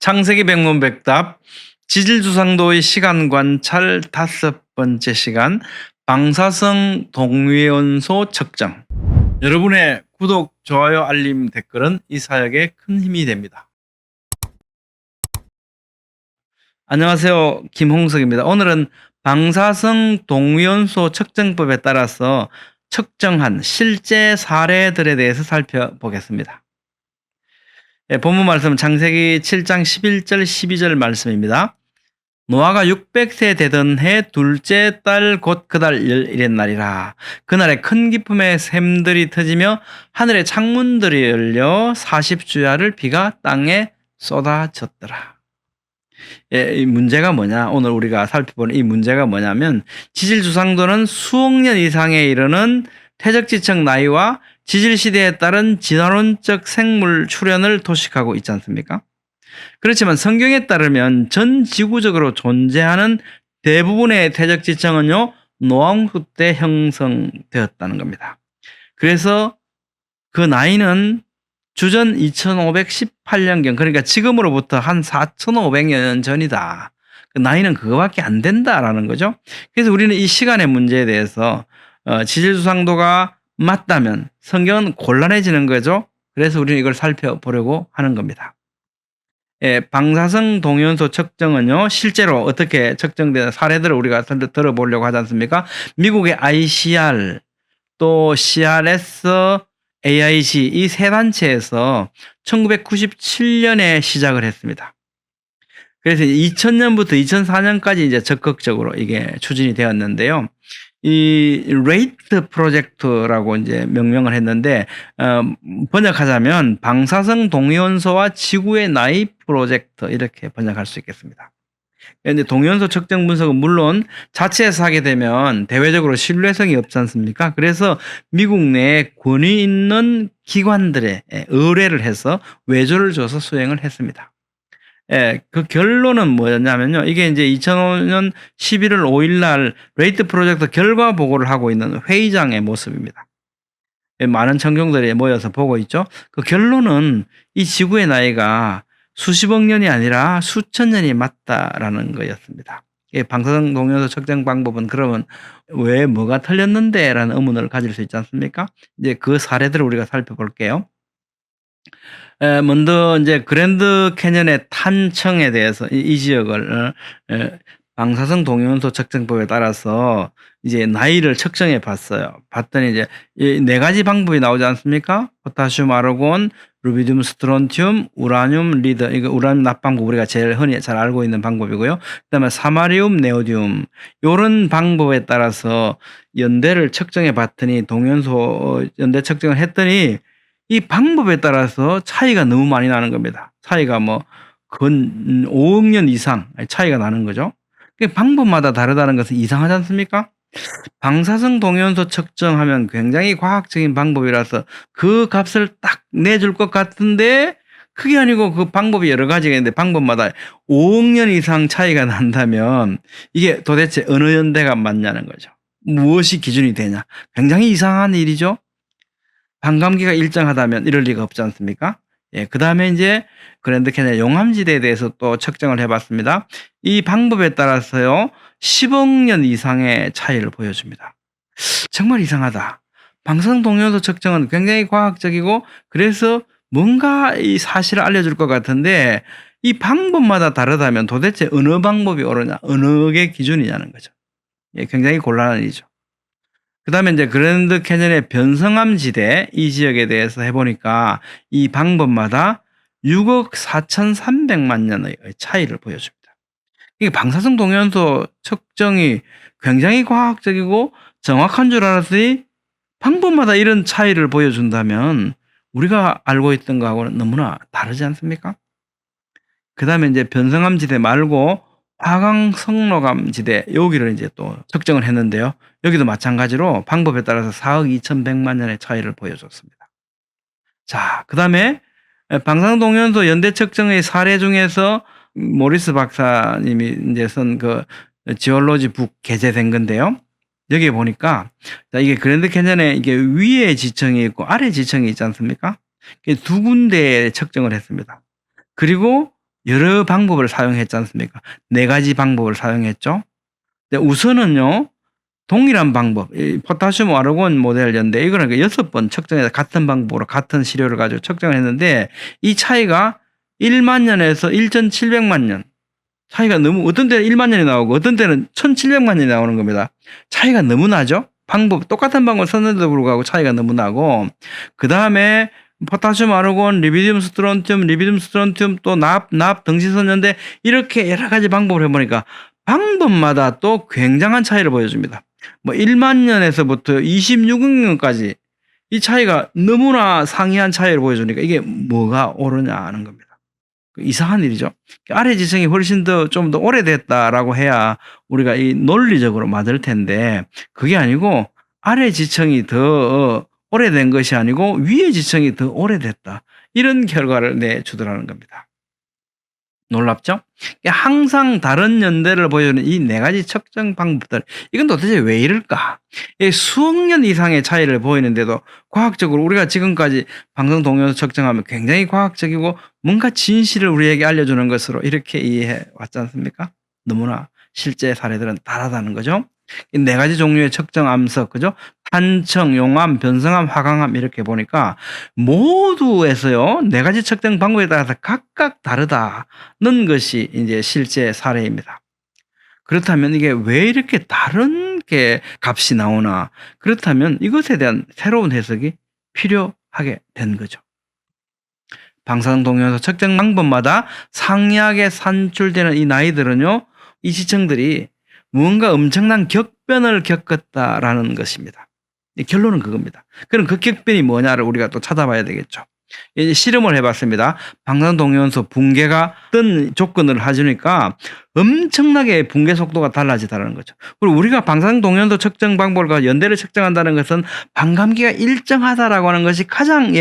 창세기 백문백답 지질주상도의 시간 관찰 5번째 시간 방사성 동위원소 측정. 여러분의 구독, 좋아요, 알림, 댓글은 이 사역에 큰 힘이 됩니다. 안녕하세요. 김홍석입니다. 오늘은 방사성 동위원소 측정법에 따라서 측정한 실제 사례들에 대해서 살펴보겠습니다. 본문 말씀은 창세기 7장 11절 12절 말씀입니다. 노아가 600세 되던 해 둘째 달 곧 그달 열일의 날이라. 그날에 큰 기쁨의 샘들이 터지며 하늘의 창문들이 열려 40주야를 비가 땅에 쏟아졌더라. 이 문제가 뭐냐? 오늘 우리가 살펴보는 이 문제가 뭐냐면 지질주상도는 수억 년 이상에 이르는 퇴적지층 나이와 지질시대에 따른 진화론적 생물 출현을 도식하고 있지 않습니까? 그렇지만 성경에 따르면 전 지구적으로 존재하는 대부분의 퇴적지층은요, 노아홍수 때 형성되었다는 겁니다. 그래서 그 나이는 주전 2518년경, 그러니까 지금으로부터 한 4500년 전이다. 그 나이는 그거밖에 안 된다라는 거죠. 그래서 우리는 이 시간의 문제에 대해서 지질주상도가 맞다면 성경은 곤란해지는 거죠. 그래서 우리는 이걸 살펴보려고 하는 겁니다. 방사성 동위원소 측정은요, 실제로 어떻게 측정되는 사례들을 우리가 들어보려고 하지 않습니까? 미국의 ICR, 또 CRS, AIC 이 세 단체에서 1997년에 시작을 했습니다. 그래서 2000년부터 2004년까지 이제 적극적으로 이게 추진이 되었는데요. 이 레이트 프로젝트라고 이제 명명을 했는데, 번역하자면 방사성 동위원소와 지구의 나이 프로젝트, 이렇게 번역할 수 있겠습니다. 그런데 동위원소 측정 분석은 물론 자체에서 하게 되면 대외적으로 신뢰성이 없지 않습니까? 그래서 미국 내에 권위 있는 기관들에 의뢰를 해서 외주를 줘서 수행을 했습니다. 그 결론은 뭐였냐면요. 이게 이제 2005년 11월 5일 날 레이트 프로젝트 결과 보고를 하고 있는 회의장의 모습입니다. 많은 청중들이 모여서 보고 있죠. 그 결론은 이 지구의 나이가 수십억 년이 아니라 수천 년이 맞다라는 거였습니다. 방사성 동위원소 측정 방법은 그러면 왜 뭐가 틀렸는데? 라는 의문을 가질 수 있지 않습니까? 이제 그 사례들을 우리가 살펴볼게요. 먼저 이제 그랜드 캐년의 탄청에 대해서 이 지역을 방사성 동위원소 측정법에 따라서 이제 나이를 측정해 봤어요. 봤더니 이제 이 네 가지 방법이 나오지 않습니까? 포타슘, 아르곤, 루비디움, 스트론튬, 우라늄, 리드. 이거 우라늄 납방법 우리가 제일 흔히 잘 알고 있는 방법이고요. 그다음에 사마리움, 네오디움. 요런 방법에 따라서 연대를 측정해 봤더니 동위원소 연대 측정을 했더니 이 방법에 따라서 차이가 너무 많이 나는 겁니다. 차이가 근 5억 년 이상 차이가 나는 거죠. 방법마다 다르다는 것은 이상하지 않습니까? 방사성 동위원소 측정하면 굉장히 과학적인 방법이라서 그 값을 딱 내줄 것 같은데 그게 아니고 그 방법이 여러 가지가 있는데 방법마다 5억 년 이상 차이가 난다면 이게 도대체 어느 연대가 맞냐는 거죠. 무엇이 기준이 되냐. 굉장히 이상한 일이죠. 반감기가 일정하다면 이럴 리가 없지 않습니까? 그 다음에 이제 그랜드 캐년 용암지대에 대해서 또 측정을 해봤습니다. 이 방법에 따라서요, 10억 년 이상의 차이를 보여줍니다. 정말 이상하다. 방사성 동위원소 측정은 굉장히 과학적이고 그래서 뭔가 이 사실을 알려줄 것 같은데 이 방법마다 다르다면 도대체 어느 방법이 옳으냐, 어느 게 기준이냐는 거죠. 굉장히 곤란한 일이죠. 그 다음에 이제 그랜드 캐년의 변성암 지대 이 지역에 대해서 해보니까 이 방법마다 6억 4,300만 년의 차이를 보여줍니다. 이게 방사성 동위원소 측정이 굉장히 과학적이고 정확한 줄 알았더니 방법마다 이런 차이를 보여준다면 우리가 알고 있던 거하고는 너무나 다르지 않습니까? 그 다음에 이제 변성암 지대 말고 화강성록암 지대 여기를 이제 또 측정을 했는데요. 여기도 마찬가지로 방법에 따라서 4억 2,100만 년의 차이를 보여줬습니다. 자, 그 다음에 방사성 동위원소 연대 측정의 사례 중에서 모리스 박사님이 이제 쓴 그 지올로지 북 게재된 건데요. 여기 보니까 이게 그랜드 캐년에 이게 위에 지층이 있고 아래 지층이 있지 않습니까? 두 군데에 측정을 했습니다. 그리고 여러 방법을 사용했지 않습니까? 4가지 방법을 사용했죠. 근데 우선은요. 동일한 방법, 이 포타슘 아르곤 모델인데 이거는 6번 측정해서 같은 방법으로 같은 시료를 가지고 측정을 했는데 이 차이가 1만 년에서 1,700만 년. 차이가 너무 어떤 때는 1만 년이 나오고 어떤 때는 1,700만 년이 나오는 겁니다. 차이가 너무 나죠? 똑같은 방법을 썼는데도 불구하고 차이가 너무 나고, 그다음에 포타슘 아르곤, 리비듐 스트론튬 또 납 등시 썼는데 이렇게 여러 가지 방법을 해 보니까 방법마다 또 굉장한 차이를 보여줍니다. 뭐 1만 년에서부터 26억 년까지 이 차이가 너무나 상이한 차이를 보여주니까 이게 뭐가 옳으냐 하는 겁니다. 이상한 일이죠. 아래 지층이 훨씬 더 좀 더 오래됐다라고 해야 우리가 이 논리적으로 맞을 텐데 그게 아니고 아래 지층이 더 오래된 것이 아니고 위에 지층이 더 오래됐다. 이런 결과를 내주더라는 겁니다. 놀랍죠? 항상 다른 연대를 보여주는 이 4가지 측정 방법들, 이건 도대체 왜 이럴까? 수억 년 이상의 차이를 보이는데도 과학적으로 우리가 지금까지 방사성 동위원소 측정하면 굉장히 과학적이고 뭔가 진실을 우리에게 알려주는 것으로 이렇게 이해해 왔지 않습니까? 너무나 실제 사례들은 다르다는 거죠. 이 4가지 종류의 측정 암석, 그죠? 탄청, 용암, 변성암, 화강암 이렇게 보니까 모두에서요 4가지 측정 방법에 따라서 각각 다르다는 것이 이제 실제 사례입니다. 그렇다면 이게 왜 이렇게 다른 게 값이 나오나? 그렇다면 이것에 대한 새로운 해석이 필요하게 된 거죠. 방사성 동위원소 측정 방법마다 상이하게 산출되는 이 나이들은요, 이 지층들이 무언가 엄청난 격변을 겪었다라는 것입니다. 결론은 그겁니다. 그럼 그 격변이 뭐냐를 우리가 또 찾아봐야 되겠죠. 이제 실험을 해봤습니다. 방사성 동위원소 붕괴가 어떤 조건을 해주니까 엄청나게 붕괴 속도가 달라지다는 거죠. 그리고 우리가 방사성 동위원소 측정 방법과 연대를 측정한다는 것은 반감기가 일정하다라고 하는 것이 가장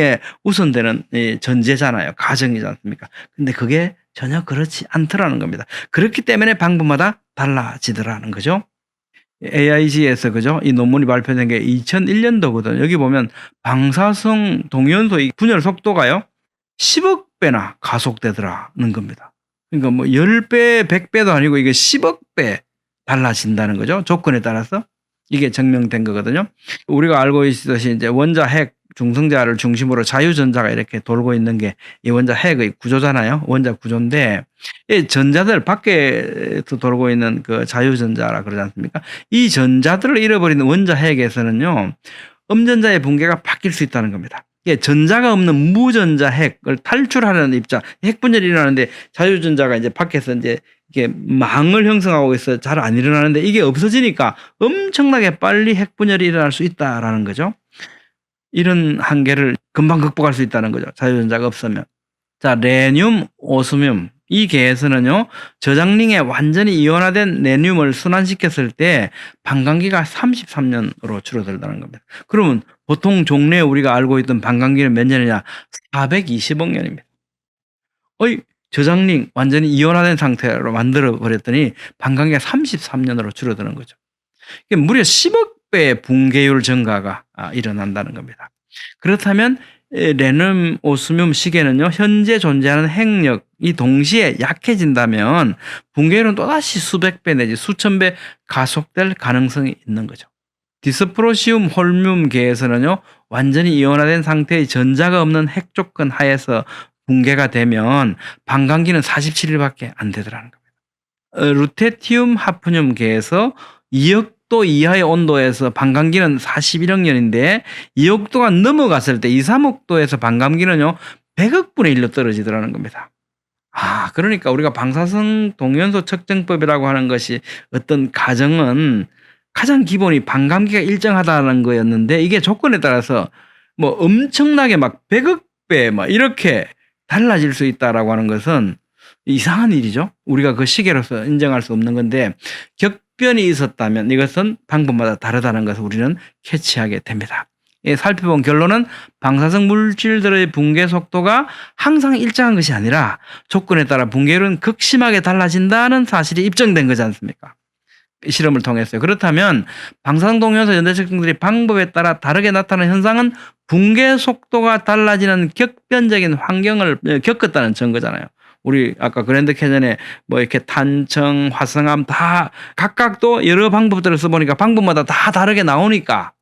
우선되는 전제잖아요. 가정이지 않습니까? 근데 그게 전혀 그렇지 않더라는 겁니다. 그렇기 때문에 방법마다 달라지더라는 거죠. AIG에서 그죠? 이 논문이 발표된 게 2001년도거든요. 여기 보면 방사성 동위원소의 분열 속도가요 10억 배나 가속되더라는 겁니다. 그러니까 뭐 10배, 100배도 아니고 이게 10억 배 달라진다는 거죠. 조건에 따라서 이게 증명된 거거든요. 우리가 알고 있듯이 이제 원자, 핵, 중성자를 중심으로 자유전자가 이렇게 돌고 있는 게 이 원자 핵의 구조잖아요. 원자 구조인데 이 전자들 밖에서 돌고 있는 그 자유전자라 그러지 않습니까? 이 전자들을 잃어버리는 원자 핵에서는요. 음전자의 붕괴가 바뀔 수 있다는 겁니다. 전자가 없는 무전자 핵을 탈출하는 입장, 핵 분열이 일어나는데 자유전자가 이제 밖에서 이제 이게 망을 형성하고 있어 잘 안 일어나는데 이게 없어지니까 엄청나게 빨리 핵 분열이 일어날 수 있다라는 거죠. 이런 한계를 금방 극복할 수 있다는 거죠. 자유전자가 없으면. 자, 레늄, 오스뮴. 이 계에서는요, 저장링에 완전히 이온화된 레늄을 순환시켰을 때 반감기가 33년으로 줄어들다는 겁니다. 그러면 보통 종래에 우리가 알고 있던 반감기는 몇 년이냐? 420억 년입니다. 저장링 완전히 이온화된 상태로 만들어 버렸더니 반감기가 33년으로 줄어드는 거죠. 무려 10억 배의 붕괴율 증가가 일어난다는 겁니다. 그렇다면 레늄, 오스뮴 시계는요, 현재 존재하는 핵력이 동시에 약해진다면 붕괴율은 또다시 수백 배 내지 수천 배 가속될 가능성이 있는 거죠. 디스프로시움 홀뮴계에서는요, 완전히 이온화된 상태의 전자가 없는 핵 조건 하에서 붕괴가 되면 반감기는 47일밖에 안 되더라는 겁니다. 루테티움 하프늄계에서 2억도 이하의 온도에서 반감기는 41억 년인데 2억도가 넘어갔을 때 2, 3억도에서 반감기는요 100억 분의 1로 떨어지더라는 겁니다. 그러니까 우리가 방사성 동위원소 측정법이라고 하는 것이 어떤 가정은 가장 기본이 반감기가 일정하다는 거였는데 이게 조건에 따라서 뭐 엄청나게 막 100억 배 막 이렇게 달라질 수 있다라고 하는 것은 이상한 일이죠. 우리가 그 시계로서 인정할 수 없는 건데 격변이 있었다면 이것은 방법마다 다르다는 것을 우리는 캐치하게 됩니다. 살펴본 결론은 방사성 물질들의 붕괴 속도가 항상 일정한 것이 아니라 조건에 따라 붕괴율은 극심하게 달라진다는 사실이 입증된 거지 않습니까? 실험을 통해서요. 그렇다면 방사성 동위원소 연대 측정들이 방법에 따라 다르게 나타나는 현상은 붕괴 속도가 달라지는 격변적인 환경을 겪었다는 증거잖아요. 우리 아까 그랜드 캐년에 뭐 이렇게 탄청, 화성암 다 각각 또 여러 방법들을 써보니까 방법마다 다 다르게 나오니까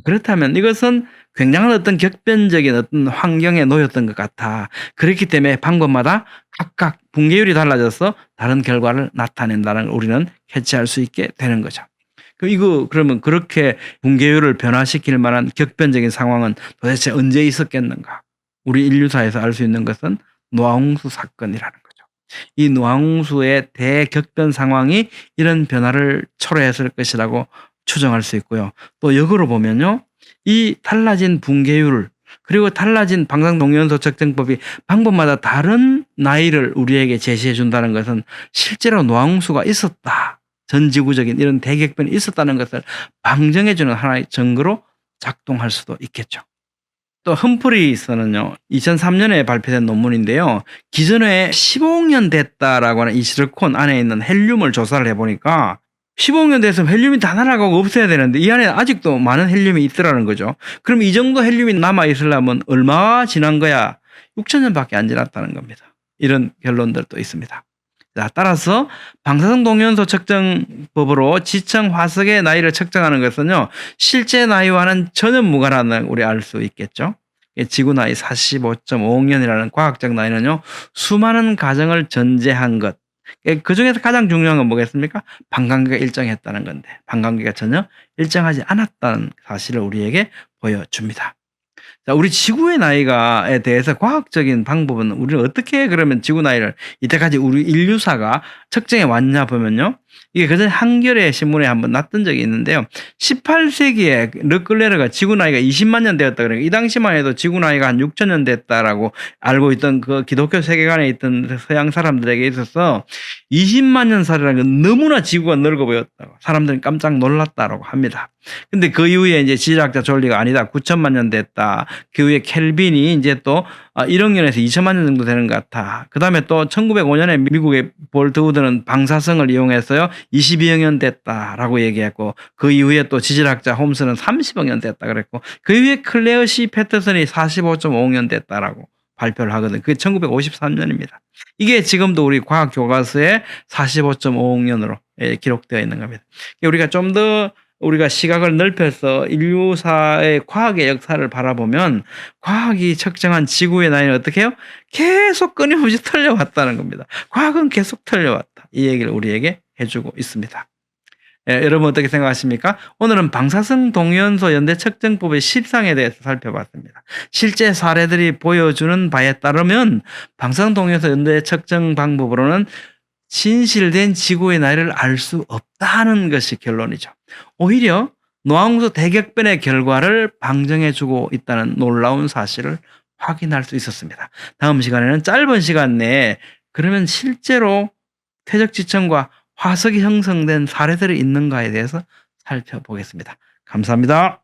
그렇다면 이것은 굉장한 어떤 격변적인 어떤 환경에 놓였던 것 같아. 그렇기 때문에 방법마다 각각 붕괴율이 달라져서 다른 결과를 나타낸다는 걸 우리는 캐치할 수 있게 되는 거죠. 이거 그러면 그렇게 붕괴율을 변화시킬 만한 격변적인 상황은 도대체 언제 있었겠는가? 우리 인류사에서 알 수 있는 것은 노아홍수 사건이라는 거죠. 이 노아홍수의 대격변 상황이 이런 변화를 초래했을 것이라고 추정할 수 있고요. 또 역으로 보면요. 이 달라진 붕괴율 그리고 달라진 방사동위원소 측정법이 방법마다 다른 나이를 우리에게 제시해 준다는 것은 실제로 노아홍수가 있었다. 전지구적인 이런 대격변이 있었다는 것을 방증해 주는 하나의 증거로 작동할 수도 있겠죠. 또 험프리스는요. 2003년에 발표된 논문인데요. 기존에 15억 년 됐다라고 하는 이 시리콘 안에 있는 헬륨을 조사를 해보니까 15억 년 돼서 헬륨이 다 날아가고 없어야 되는데 이 안에 아직도 많은 헬륨이 있더라는 거죠. 그럼 이 정도 헬륨이 남아있으려면 얼마 지난 거야? 6,000년밖에 안 지났다는 겁니다. 이런 결론들도 있습니다. 자, 따라서 방사성 동위원소 측정법으로 지청 화석의 나이를 측정하는 것은요. 실제 나이와는 전혀 무관하다는 우리 알 수 있겠죠. 지구 나이 45.5억 년이라는 과학적 나이는요. 수많은 가정을 전제한 것. 그중에서 가장 중요한 건 뭐겠습니까? 반감기가 일정했다는 건데 반감기가 전혀 일정하지 않았다는 사실을 우리에게 보여줍니다. 자, 우리 지구의 나이가에 대해서 과학적인 방법은 우리는 어떻게 그러면 지구 나이를 이때까지 우리 인류사가 측정해 왔냐 보면요. 이게 그전 한겨레 신문에 한번 났던 적이 있는데요. 18세기에 르클레르가 지구 나이가 20만 년 되었다 그러니까 이 당시만 해도 지구 나이가 한 6천 년 됐다라고 알고 있던 그 기독교 세계관에 있던 서양 사람들에게 있어서 20만 년 살이라는 건 너무나 지구가 넓어 보였다고 사람들은 깜짝 놀랐다라고 합니다. 근데 그 이후에 이제 지질학자 존리가 아니다. 9천만 년 됐다. 그 후에 켈빈이 이제 또 1억 년에서 2천만 년 정도 되는 것 같아. 그 다음에 또 1905년에 미국의 볼트 우드는 방사성을 이용해서요 22억 년 됐다라고 얘기했고 그 이후에 또 지질학자 홈스는 30억 년 됐다 그랬고 그 이후에 클레어 시 패터슨이 45.5억 년 됐다라고 발표를 하거든. 그게 1953년입니다. 이게 지금도 우리 과학 교과서에 45.5억 년으로 기록되어 있는 겁니다. 우리가 좀 더 우리가 시각을 넓혀서 인류사의 과학의 역사를 바라보면 과학이 측정한 지구의 나이는 어떻게 해요? 계속 끊임없이 틀려왔다는 겁니다. 과학은 계속 틀려왔다. 이 얘기를 우리에게 해주고 있습니다. 여러분 어떻게 생각하십니까? 오늘은 방사성 동위원소 연대 측정법의 실상에 대해서 살펴봤습니다. 실제 사례들이 보여주는 바에 따르면 방사성 동위원소 연대 측정 방법으로는 진실된 지구의 나이를 알 수 없다는 것이 결론이죠. 오히려 노아홍수 대격변의 결과를 방증해주고 있다는 놀라운 사실을 확인할 수 있었습니다. 다음 시간에는 짧은 시간 내에 그러면 실제로 퇴적지층과 화석이 형성된 사례들이 있는가에 대해서 살펴보겠습니다. 감사합니다.